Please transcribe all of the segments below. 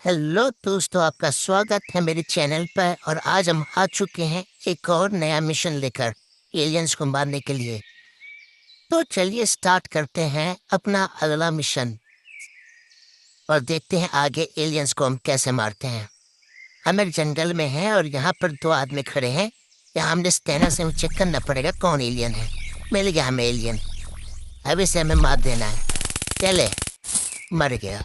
Hello दोस्तों, आपका स्वागत है मेरे चैनल पर। और आज हम आ चुके हैं एक और नया मिशन लेकर एलियंस को मारने के लिए। तो चलिए स्टार्ट करते हैं अपना अगला मिशन और देखते हैं आगे एलियंस को हम कैसे मारते हैं। हम एक जंगल में हैं और यहाँ पर दो आदमी खड़े हैं। यहाँ हमने स्कैनर से चेक करना पड़ेगा कौन एलियन है। मिल गया हमें एलियन, अब इसे हमें मार देना है। चले, मर गया।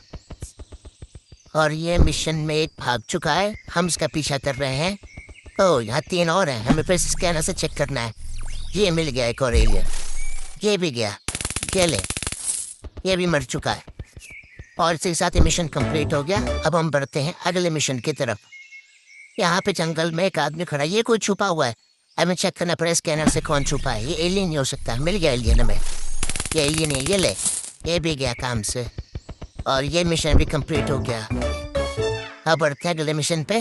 और ये मिशन में एक भाग चुका है, हम इसका पीछा कर रहे हैं। ओह, यहाँ तीन और हैं, हमें फिर स्कैनर से चेक करना है। ये मिल गया एक और एलियन, ये भी गया। ये ले, ये भी मर चुका है। और इसी के साथ ये मिशन कंप्लीट हो गया। अब हम बढ़ते हैं अगले मिशन की तरफ। यहाँ पे जंगल में एक आदमी खड़ा है, ये कोई छुपा हुआ है। हमें चेक करना पड़ेगा स्कैनर से कौन छुपा है। ये एलियन नहीं हो सकता। मिल गया एलियन हमें, ये एलियन है। ये ले, ये भी गया काम से और ये मिशन भी कंप्लीट हो गया। अब बढ़ते हैं अगले मिशन पे।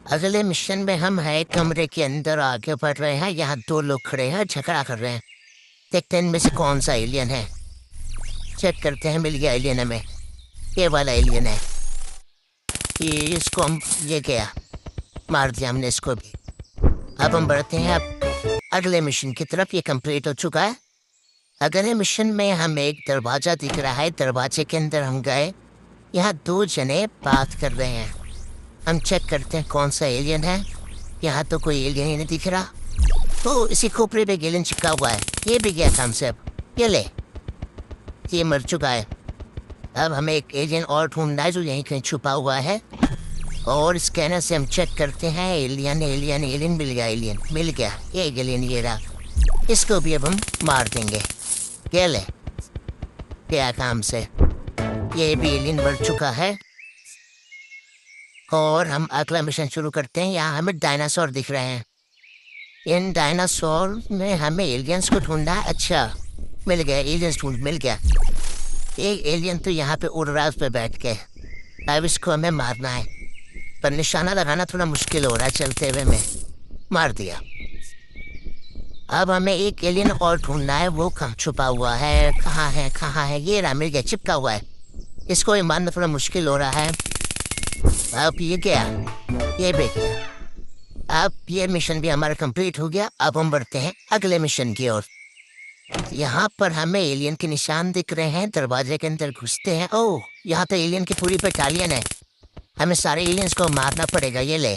अगले मिशन में हम हैं कमरे के अंदर आगे बढ़ रहे हैं। यहाँ दो लोग खड़े हैं, झगड़ा कर रहे हैं। देखते हैं इनमें से कौन सा एलियन है। चेक करते हैं। मिल गया एलियन हमें, ये वाला एलियन है। ये इसको हम, ये गया, मार दिया हमने इसको भी। अब हम बढ़ते हैं अब अगले मिशन की तरफ। ये कंप्लीट हो चुका है। अगले मिशन में हमें एक दरवाजा दिख रहा है, दरवाजे के अंदर हम गए। यहाँ दो जने बात कर रहे हैं। हम चेक करते हैं कौन सा एलियन है। यहाँ तो कोई एलियन ही नहीं दिख रहा। तो इसी खोपड़े पे एलियन चिपका हुआ है। ये भी गया काम से। अब ये ले, ये मर चुका है। अब हमें एक एलियन और ढूंढना है जो यहीं कहीं छुपा हुआ है। और स्कैनर से हम चेक करते हैं। एलियन एलियन एलियन मिल गया, एलियन मिल गया। ये एलियन ये रहा, इसको भी अब हम मार देंगे। ये ले, क्या काम से। ये भी एलियन मर चुका है। और हम अगला मिशन शुरू करते हैं। यहाँ हमें डायनासोर दिख रहे हैं। इन डायनासोर में हमें एलियंस को ढूंढना है। अच्छा, मिल गया एलियंस, ढूंढ मिल गया। एक एलियन तो यहाँ पे उड़ रहा है, उस पर बैठ के। अब इसको हमें मारना है, पर निशाना लगाना थोड़ा मुश्किल हो रहा है चलते हुए में। मार दिया। अब हमें एक एलियन और ढूंढना है। वो कहाँ छुपा हुआ है, कहाँ है, कहाँ है। ये रहा, मिल गया, चिपका हुआ है। इसको ही मारना थोड़ा मुश्किल हो रहा है। अब ये क्या, ये भी गया। अब ये मिशन भी हमारा कंप्लीट हो गया। अब हम बढ़ते हैं अगले मिशन की ओर। यहाँ पर हमें एलियन के निशान दिख रहे हैं। दरवाजे के अंदर घुसते हैं। ओह, यहाँ तो एलियन की पूरी बटालियन है। हमें सारे एलियंस को मारना पड़ेगा। ये ले,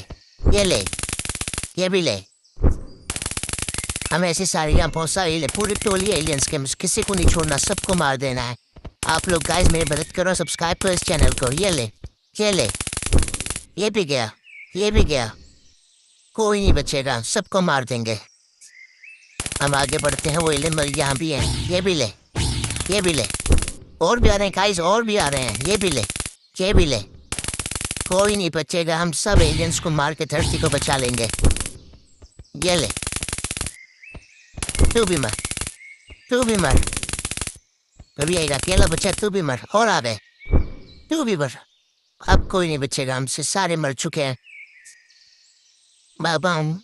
ये ले, ये भी ले। हमें ऐसी सारी, यहाँ बहुत सारे पूरी टोली एलियंस के, किसी को नहीं छोड़ना, सबको मार देना है। आप लोग गाइस मेरी मदद करो, सब्सक्राइब करो इस चैनल को। ये ले, ये ले, ये भी गया, ये भी गया। कोई नहीं बचेगा, सबको मार देंगे। हम आगे बढ़ते हैं। वो एलियन यहाँ भी है। ये भी ले, ये भी ले। और भी आ रहे हैं गाइस, और भी आ रहे हैं। ये भी ले, ये भी ले। कोई नहीं बचेगा, हम सब एलियंस को मार के धरती को बचा लेंगे। ये ले, तू भी मर, तू भी मर। कभी आएगा अकेला बच्चा, तू भी मर। और आ गए, तू भी मर। अब कोई नहीं बचेगा हमसे, सारे मर चुके हैं। बाबा हम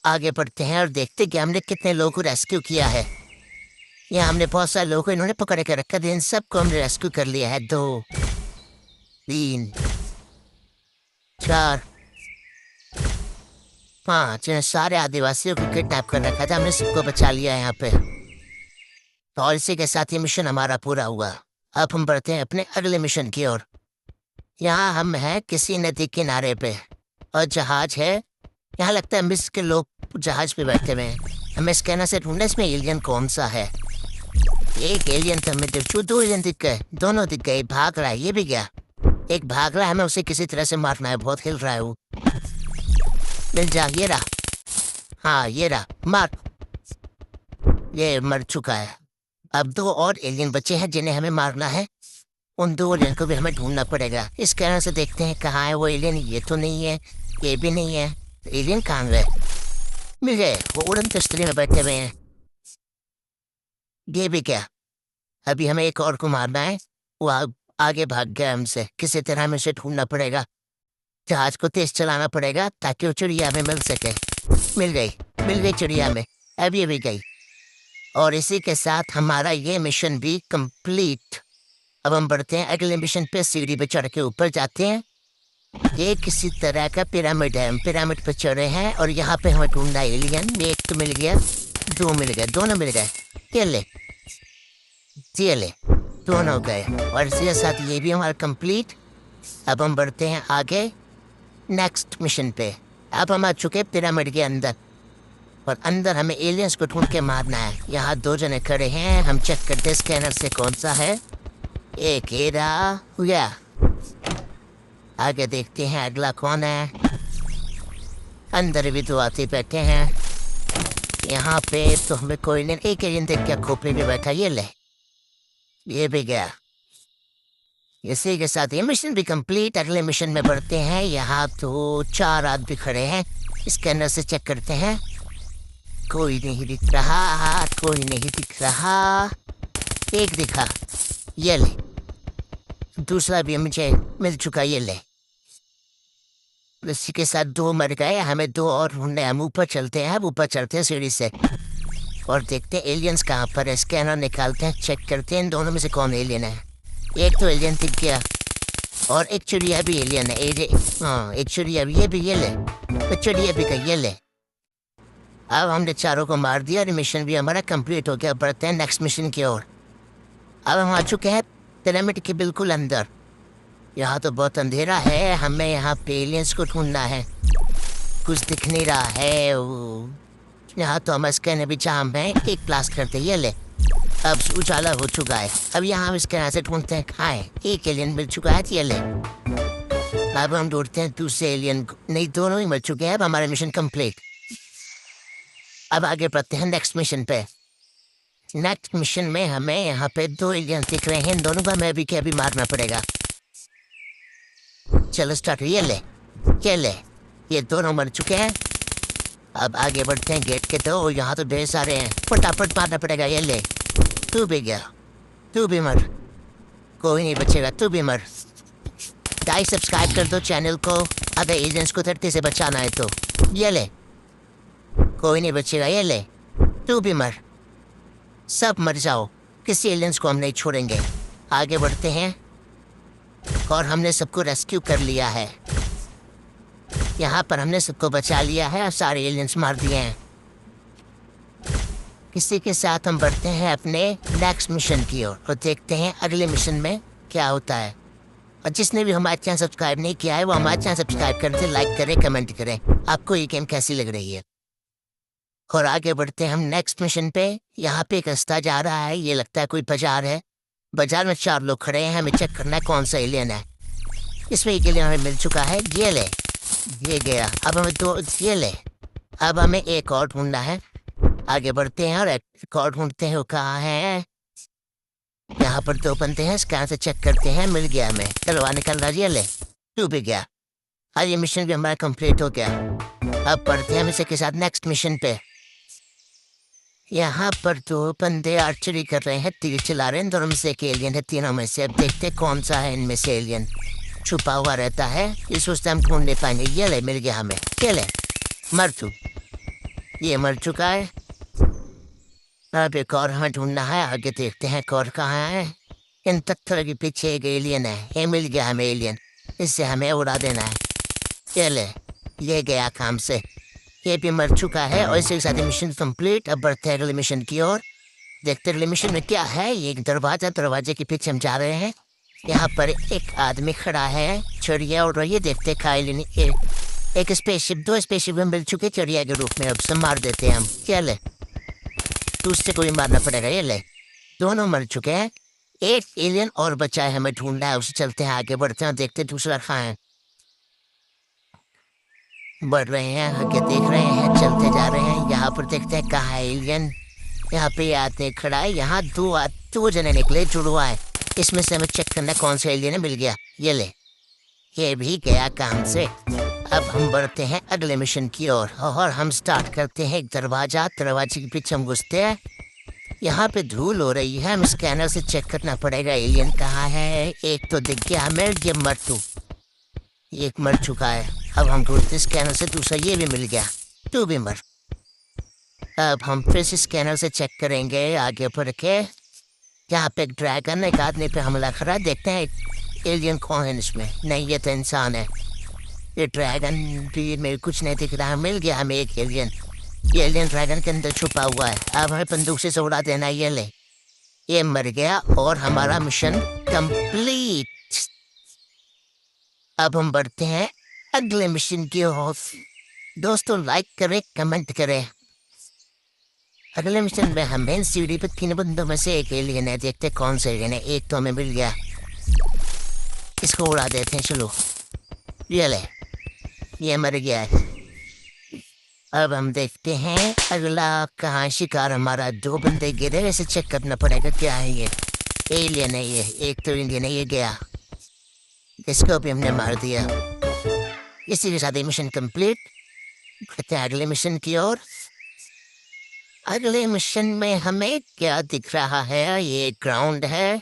आगे बढ़ते हैं और देखते कि हमने कितने लोगों को रेस्क्यू किया है। यहाँ हमने बहुत सारे लोगों को इन्होंने पकड़ के रखा था। इन सबको हमने रेस्क्यू कर लिया है। 2 3 4 5, इन सारे आदिवासियों को किडनैप कर रखा था। हमने सबको बचा लिया है यहाँ पे। और इसी के साथ ये मिशन हमारा पूरा हुआ। अब हम बढ़ते हैं अपने अगले मिशन की ओर। यहाँ हम हैं किसी नदी किनारे पे और जहाज है। यहाँ लगता है मिस्र के लोग जहाज पे बैठे हुए हैं। हमें स्कैनर से ढूंढना इसमें एलियन कौन सा है। एक एलियन तो हमें दिख, 2 एलियन दिख गए, दोनों दिख गए। भाग रहा है, ये भी गया। एक भाग रहा है, हमें उसे किसी तरह से मारना है। बहुत हिल रहा है वो। मिल जा, ये रहा। हाँ, ये रहा, मार। ये मर चुका है। अब 2 और एलियन बचे हैं जिन्हें हमें मारना है। उन 2 एलियन को भी हमें ढूंढना पड़ेगा। इस कारण से देखते हैं कहाँ है वो एलियन। ये तो नहीं है, ये भी नहीं है। एलियन कहाँ गए? मिल गए, वो उड़न तस्तरी में बैठे हुए हैं। ये भी क्या, अभी हमें एक और को मारना है। वो आगे भाग गया हमसे। किसी तरह हमें उसे ढूंढना पड़ेगा। जहाज को तेज चलाना पड़ेगा ताकि वो चिड़िया में मिल सके। मिल गई, मिल गई चिड़िया में। अब ये भी गई। और इसी के साथ हमारा ये मिशन भी कंप्लीट। अब हम बढ़ते हैं अगले मिशन पे। सीढ़ी पे चढ़ के ऊपर जाते हैं ये किसी तरह का पिरामिड है, हम पिरामिड पर चढ़े हैं और यहाँ पे हमें ढूंढना एलियन। एक तो मिल गया, दो मिल गए, दोनों मिल गए। ये ले दोनों हो गए और इसके साथ ये भी हमारा कंप्लीट। अब हम बढ़ते हैं आगे नेक्स्ट मिशन पे। अब हम आ चुके पिरामिड के अंदर और अंदर हमें एलियंस को ढूंढ के मारना है। यहाँ दो जने खड़े हैं, हम चेक करते हैं स्कैनर से कौन सा है। एक ये रहा हुआ। आगे देखते हैं अगला कौन है। अंदर भी दो आते बैठे हैं। यहाँ पे तो हमें कोई नहीं। एक एलियन देख क्या खोपड़ी पे बैठा, ये ले, ये भी गया। इसी के साथ ये मिशन भी कंप्लीट। अगले मिशन में बढ़ते हैं। यहाँ तो 4 आदमी खड़े हैं, स्कैनर से चेक करते हैं। कोई नहीं दिख रहा, कोई नहीं दिख रहा। एक दिखा, ये ले। दूसरा भी मुझे मिल चुका, ये ले। इसी के साथ 2 मर गए, हमें 2 और ढूंढने। हम ऊपर चलते हैं, ऊपर चलते हैं सीढ़ी से और देखते हैं एलियंस कहाँ पर है। स्कैनर निकालते हैं, चेक करते हैं इन दोनों में से कौन एलियन है। एक तो एलियन दिख गया और एक चिड़िया भी एलियन है। हाँ, एक चिड़िया भी, ये भी, ये ले। तो चिड़िया भी गई, ये ले। अब हमने 4 को मार दिया और मिशन भी हमारा कंप्लीट हो गया। बढ़ते हैं नेक्स्ट मिशन की ओर। अब हम आ चुके हैं पिरामिड के बिल्कुल अंदर। यहाँ तो बहुत अंधेरा है, हमें यहाँ पे एलियंस को ढूंढना है। कुछ दिख नहीं रहा है। यहाँ तो हम स्कैनर भी जाम है। एक क्लास करते, ये ले। अब उजाला हो चुका है। अब यहाँ हम इसके यहाँ से ढूंढते हैं कहाँ है। एक एलियन मिल चुका है, ये ले। अब हम ढूंढते हैं दूसरे एलियन को। नहीं, दोनों ही मिल चुके हैं। अब हमारा मिशन कंप्लीट। अब आगे बढ़ते हैं नेक्स्ट मिशन पे। नेक्स्ट मिशन में हमें यहाँ पे 2 एलियन दिख रहे हैं। इन दोनों का मैं भी क्या भी मारना पड़ेगा। चलो स्टार्ट, ये ले, ये ले। ये दोनों मर चुके हैं। अब आगे बढ़ते हैं गेट के तो। यहाँ तो ढेर सारे हैं, फटाफट मारना पड़ेगा। ये ले, तू भी गया, तू भी मर। कोई नहीं बचेगा, तू भी मर। लाइक सब्सक्राइब कर दो चैनल को अगर एजेंट्स को धरती से बचाना है तो। ये ले, कोई नहीं बचेगा। ये ले, तू भी मर। सब मर जाओ, किसी एलियंस को हम नहीं छोड़ेंगे। आगे बढ़ते हैं और हमने सबको रेस्क्यू कर लिया है। यहाँ पर हमने सबको बचा लिया है और सारे एलियंस मार दिए हैं। इसी के साथ हम बढ़ते हैं अपने नेक्स्ट मिशन की ओर और देखते हैं अगले मिशन में क्या होता है। और जिसने भी हमारे चैनल सब्सक्राइब नहीं किया है वो हमारे चैनल सब्सक्राइब कर दे, लाइक करें, कमेंट करें आपको ये गेम कैसी लग रही है। और आगे बढ़ते हैं हम नेक्स्ट मिशन पे। यहाँ पे एक रास्ता जा रहा है, ये लगता है कोई बाजार है। बाजार में 4 लोग खड़े हैं, हमें चेक करना है कौन सा एलियन है। इसमें एक एलियन हमें मिल चुका है, ये ले, ये गया। अब हमें 2, ये ले। अब हमें एक और ढूंढना है। आगे बढ़ते हैं और एक और ढूंढते हैं, वो कहाँ है। यहाँ पर 2 बंदे हैं, स्कैन से चेक करते हैं। मिल गया हमें, चलो निकल रहा, ये ले, तू भी गया। आज ये मिशन भी हमारा कंप्लीट हो गया। अब बढ़ते हैं हम इसी के साथ नेक्स्ट मिशन पे। यहाँ पर 2 बंदे आर्चरी कर रहे हैं, तीर चला रहे हैं। दोनों में से एक एलियन है, तीनों में से। अब देखते हैं कौन सा है इनमें से एलियन छुपा हुआ रहता है। इस सोचते हम ढूंढ नहीं पाएंगे। ये ले, मिल गया हमें, ये ले, मर तू। ये मर चुका है। अब एक और हमें ढूंढना है। आगे देखते हैं कौर कहाँ है। इन पत्थरों के पीछे एक एलियन है, ये मिल गया हमें एलियन। इससे हमें उड़ा देना है। ये ले, ये गया काम से, ये भी मर चुका है। और इसी के साथ मिशन कंप्लीट। अब बढ़ते हैं अगले मिशन की ओर। देखते अगले मिशन में क्या है। ये एक दरवाजा, दरवाजे के पीछे हम जा रहे हैं। यहाँ पर एक आदमी खड़ा है, चिड़िया उड़ रही है। देखते खाई एक स्पेसशिप, 2 स्पेसशिप में मिल चुके चिड़िया के रूप में। अब से मार देते हैं हम। क्या ले, दूसरे को भी मारना पड़ेगा। ये ले, दोनों मर चुके हैं। एक एलियन और बचा है, हमें ढूंढना है उसे। चलते हैं आगे, बढ़ते हैं, देखते दूसरा कहाँ है। बढ़ रहे हैं आगे, देख रहे हैं, चलते जा रहे हैं। यहाँ पर देखते हैं कहाँ है एलियन। यहाँ पे आते खड़ा है। यहाँ 2 जने निकले, जुड़वा है। इसमें से हमें चेक करना कौन सा एलियन है। मिल गया, ये ले, ये भी गया काम से। अब हम बढ़ते हैं अगले मिशन की ओर और हम स्टार्ट करते हैं एक दरवाजा। दरवाजे के पीछे हम घुसते हैं। यहाँ पे धूल हो रही है, हम स्कैनर से चेक करना पड़ेगा एलियन कहाँ है। एक तो दिख गया हमें, ये मर तू, एक मर चुका है। अब हम ढूंढते स्कैनर से, दूसरा ये भी मिल गया, तू भी मर। अब हम फिर से स्कैनर से चेक करेंगे आगे बढ़ के। यहाँ पे एक ड्रैगन, एक आदमी पे हमला करा। देखते हैं एलियन कौन है इसमें। नहीं, ये तो इंसान है। ये ड्रैगन भी मेरे कुछ नहीं दिख रहा। मिल गया हमें एक एलियन। ये एलियन ड्रैगन के अंदर छुपा हुआ है। अब हमें बंदूक से उड़ा देना। ये ले, ये मर गया और हमारा मिशन कंप्लीट। अब हम बढ़ते हैं अगले मिशन की ओर। दोस्तों लाइक करें, कमेंट करें। अगले मिशन में हमें सीढ़ी पे 3 बंदों में से एक एलियन है। देखते कौन सा एलियन है। एक तो हमें मिल गया, इसको उड़ा देते हैं। चलो, ये ले, ये मर गया है। अब हम देखते हैं अगला कहाँ शिकार हमारा। 2 बंदे गिरे, वैसे चेक करना पड़ेगा क्या है ये। एलियन है ये, एक तो इंडियन है। ये गया, इसको भी हमने मार दिया। इसी के साथ ये मिशन कंप्लीट। करते हैं अगले मिशन की ओर। अगले मिशन में हमें क्या दिख रहा है। ये ग्राउंड है,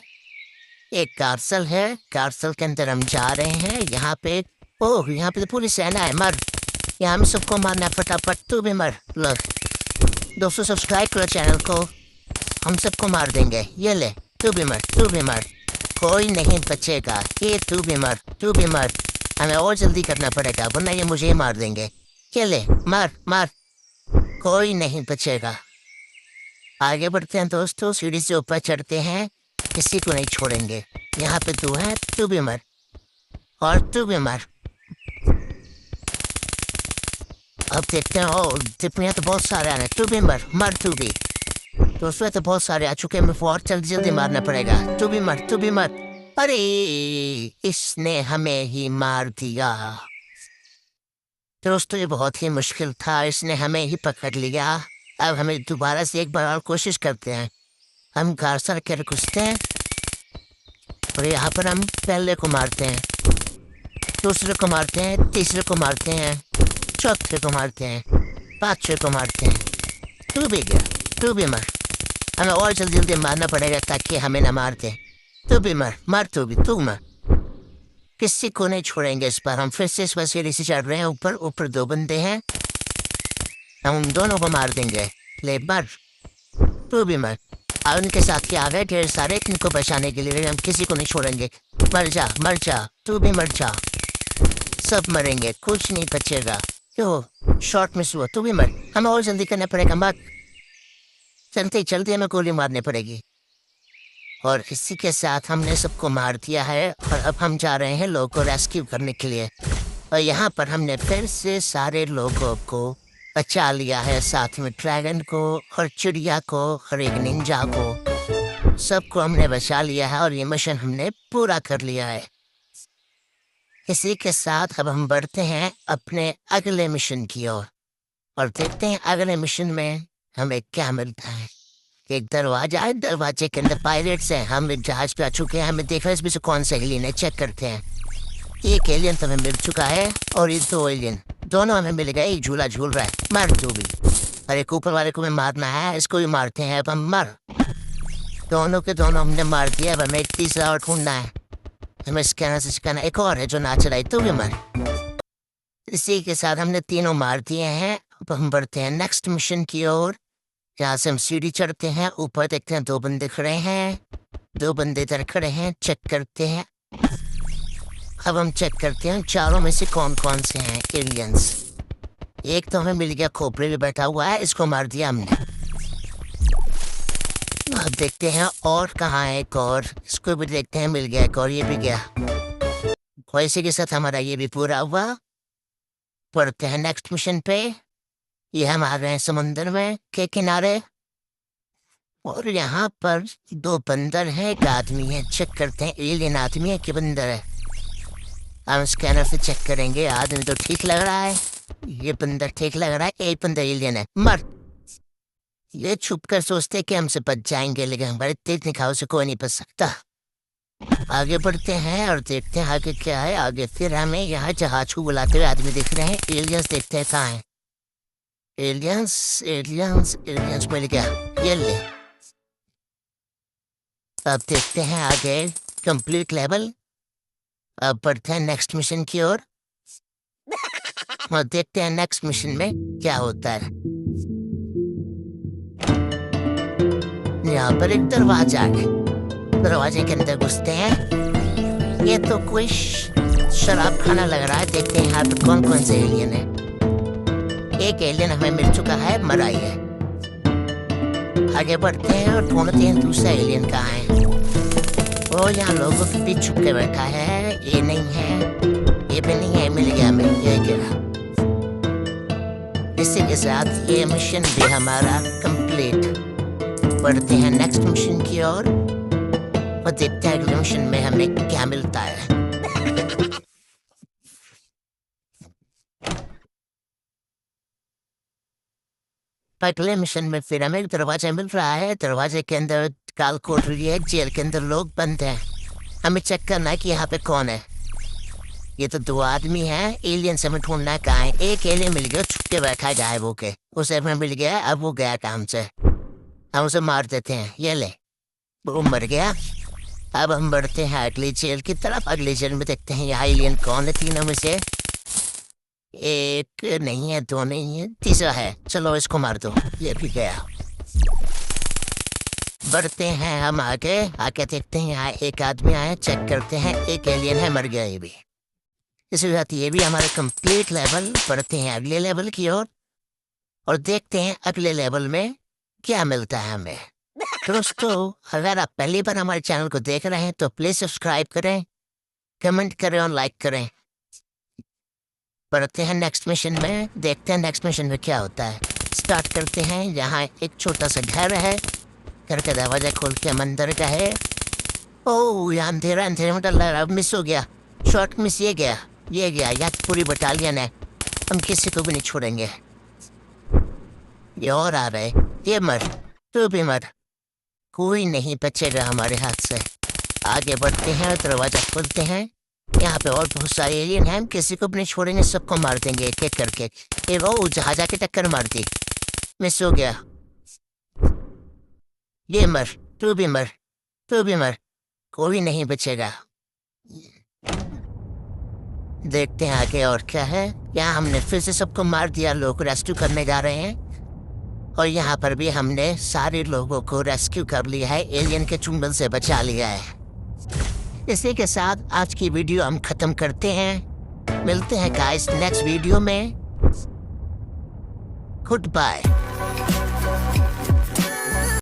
एक कार्सल है। कार्सल के अंदर हम जा रहे हैं। यहाँ पे ओह, यहाँ पे तो पुलिस सेना है। मर, यहाँ हम सबको मारना फटाफट। तू भी मर। लो दोस्तों, सब्सक्राइब करो चैनल को, हम सबको मार देंगे। ये ले, तू भी मर, तू भी मर, कोई नहीं बचेगा। ये तू भी मर, तू भी मर। हमें और जल्दी करना पड़ेगा वरना ये मुझे मार देंगे। ये ले, मार मार, कोई नहीं बचेगा। आगे बढ़ते हैं दोस्तों, सीढ़ी से ऊपर चढ़ते हैं, किसी को नहीं छोड़ेंगे। यहाँ पे तू है, तू भी मर, और तू भी मर। अब देखते हैं, ओ टिप्पणियाँ तो बहुत सारे आ रहे हैं। तू भी मर, मर तू भी। दोस्तों तो बहुत सारे आ चुके हैं, मेरे को और जल्दी जल्दी मारना पड़ेगा। तू भी मर, तू भी मर। अरे, इसने हमें ही मार दिया। दोस्तों ये बहुत ही मुश्किल था, इसने हमें ही पकड़ लिया। अब हमें दोबारा से एक बार और कोशिश करते हैं। हम कार्सल के घुसते हैं और यहाँ पर हम पहले को मारते हैं, दूसरे को मारते हैं, तीसरे को मारते हैं, चौथे को मारते हैं, पांचवे को मारते हैं। तू भी गया, तू भी मर। हमें और जल्दी जल्दी मारना पड़ेगा ताकि हमें न मार दे। तू भी मर, मर तू भी, तू मर। किसी को नहीं छोड़ेंगे इस बार। हम फिर से इस वसीले से चढ़ रहे हैं ऊपर। ऊपर 2 बंदे हैं, हम उन दोनों को मार देंगे। ले मर, तू भी मर। और उनके साथ क्या आ गए ढेर सारे, इनको बचाने के लिए हम किसी को नहीं छोड़ेंगे। मर जा, मर जा, तू भी मर जा। सब मरेंगे, कुछ नहीं बचेगा। क्यों शॉर्ट मिस हुआ, तू भी मर। हमें और जल्दी करना पड़ेगा। मत चलते चलते हमें गोली मारनी पड़ेगी। और इसी के साथ हमने सबको मार दिया है और अब हम जा रहे हैं लोगों को रेस्क्यू करने के लिए। और यहाँ पर हमने फिर से सारे लोगों को बचा लिया है, साथ में ड्रैगन को और चिड़िया को और एक निंजा को। सबको हमने बचा लिया है और ये मिशन हमने पूरा कर लिया है। इसी के साथ अब हम बढ़ते हैं अपने अगले मिशन की ओर और देखते हैं अगले मिशन में हमें क्या मिलता है। एक दरवाजा है, दरवाजे के अंदर पायरेट्स हैं। हम एक जहाज पे आ चुके हैं। हमें देखा इसमें से कौन सा एलियन है, चेक करते हैं। एक एलियन तो हमें मिल चुका है और ये 2 एलियन, दोनों हमें मिल गए। एक झूला झूल रहा है, मर तू भी। और एक ऊपर वाले को भी मारना है, इसको भी मारते हैं। अब हम मर। दोनों के दोनों हमने मार दिया। अब हमें एक तीसरा और ढूंढना है। हमें स्कैनर से स्कैनर। एक और है जो नाच रहा है, तू भी मर। इसी के साथ हमने तीनों मार दिए हैं। अब हम बढ़ते हैं नेक्स्ट मिशन की ओर। यहाँ से हम सीढ़ी चढ़ते हैं, ऊपर देखते हैं 2 बंदे खड़े हैं। 2 बंदे इधर खड़े हैं, चेक करते हैं। अब हम चेक करते हैं चारों में से कौन कौन से हैं एलियंस। एक तो हमें मिल गया, खोपड़े में बैठा हुआ है, इसको मार दिया हमने। अब देखते हैं और कहाँ है एक और, इसको भी देखते हैं। मिल गया एक और, ये भी गया। और इसी के साथ हमारा ये भी पूरा हुआ। पढ़ते हैं नेक्स्ट मिशन पे। ये हम आ गए हैं समुंदर में के किनारे और यहाँ पर 2 बंदर हैं, एक आदमी है। चेक करते हैं एलियन आदमी है कि बंदर है। हम स्कैनर से चेक करेंगे। आदमी तो ठीक लग रहा है, ये बंदर ठीक लग रहा है। एक बंदर एलियन है, मर। ये छुप कर सोचते कि हमसे बच जाएंगे, लेकिन हमारे तेज निखाव से कोई नहीं बच सकता। आगे बढ़ते हैं और देखते हैं आगे क्या है। आगे फिर हमें यहाँ जहाज को बुलाते हुए आदमी दिख रहे हैं। एलियंस देखते हैं कहाँ है। एलियंस एलियंस एलियंस मिल गया, ये ले। अब देखते हैं आगे कंप्लीट लेवल। अब बढ़ते हैं नेक्स्ट मिशन की ओर और देखते हैं नेक्स्ट मिशन में क्या होता है। यहाँ पर एक दरवाजा है, दरवाजे के अंदर घुसते हैं। ये तो कोई शराब खाना लग रहा है। देखते हैं यहाँ पे कौन कौन से एलियन है। एक एलियन हमें मिल चुका है, मराई है। आगे बढ़ते हैं और ढूंढते हैं दूसरा एलियन कहाँ है। वो यहाँ लोगों के बीच छुप के बैठा है। ये नहीं है, ये भी नहीं है, मिल गया हमें, ये गिरा। इसी के साथ ये मिशन भी हमारा कंप्लीट। बढ़ते हैं नेक्स्ट मिशन की ओर और देखते हैं अगले मिशन में हमें क्या मिलता है। अगले मिशन में फिर हमें एक दरवाजा मिल रहा है। दरवाजे के अंदर काल कोठरी है, जेल के अंदर लोग बंद हैं। हमें चेक करना है कि यहाँ पे कौन है। ये तो 2 आदमी हैं। एलियन से हमें ढूंढना है कहाँ है। एक एलियन मिल गया, छुप के बैठा है गायब होके। उसे हमें मिल गया, अब वो गया काम से। हम उसे मार देते हैं। ये ले, वो मर गया। अब हम बढ़ते हैं अगली जेल की तरफ। अगली जेल में देखते हैं यहाँ एलियन कौन है। तीनों में से एक नहीं है, 2 नहीं है, तीसरा है। चलो इसको मार दो, ये भी गया। बढ़ते हैं हम आगे। आगे देखते हैं यहाँ एक आदमी आया, चेक करते हैं। एक एलियन है, मर गया ये भी। इसके साथ ये भी हमारे कंप्लीट लेवल। बढ़ते हैं अगले लेवल की ओर और देखते हैं अगले लेवल में क्या मिलता है हमें। दोस्तों, अगर आप पहली बार हमारे चैनल को देख रहे हैं तो प्लीज सब्सक्राइब करें, कमेंट करें और लाइक करें। बढ़ते हैं नेक्स्ट मिशन में, देखते हैं नेक्स्ट मिशन में क्या होता है। स्टार्ट करते हैं। यहाँ एक छोटा सा घर है। घर का दरवाजा खोल के हम अंदर का है। ओह, यहाँ अंधेरा अंधेरे में डर लग, मिस हो गया। शॉर्ट मिस, ये गया, ये गया। यहाँ पूरी बटालियन है, हम किसी को भी नहीं छोड़ेंगे। ये और आ रहे, ये मर, तू भी मर। कोई नहीं बचेगा हमारे हाथ से। आगे बढ़ते हैं, दरवाजा खोलते हैं। यहाँ पे और बहुत सारे एलियन हैं, हम किसी को भी नहीं छोड़ेंगे, सबको मार देंगे एक एक करके। ये वो जहाजा की टक्कर मार दी, मिस हो गया। ये मर, तू भी मर, तू भी मर। कोई नहीं बचेगा। देखते हैं आगे और क्या है। यहाँ हमने फिर से सबको मार दिया। लोग रेस्क्यू करने जा रहे हैं और यहाँ पर भी हमने सारे लोगों को रेस्क्यू कर लिया है, एलियन के चुंगल से बचा लिया है। इसी के साथ आज की वीडियो हम खत्म करते हैं। मिलते हैं गाइस नेक्स्ट वीडियो में। Good bye.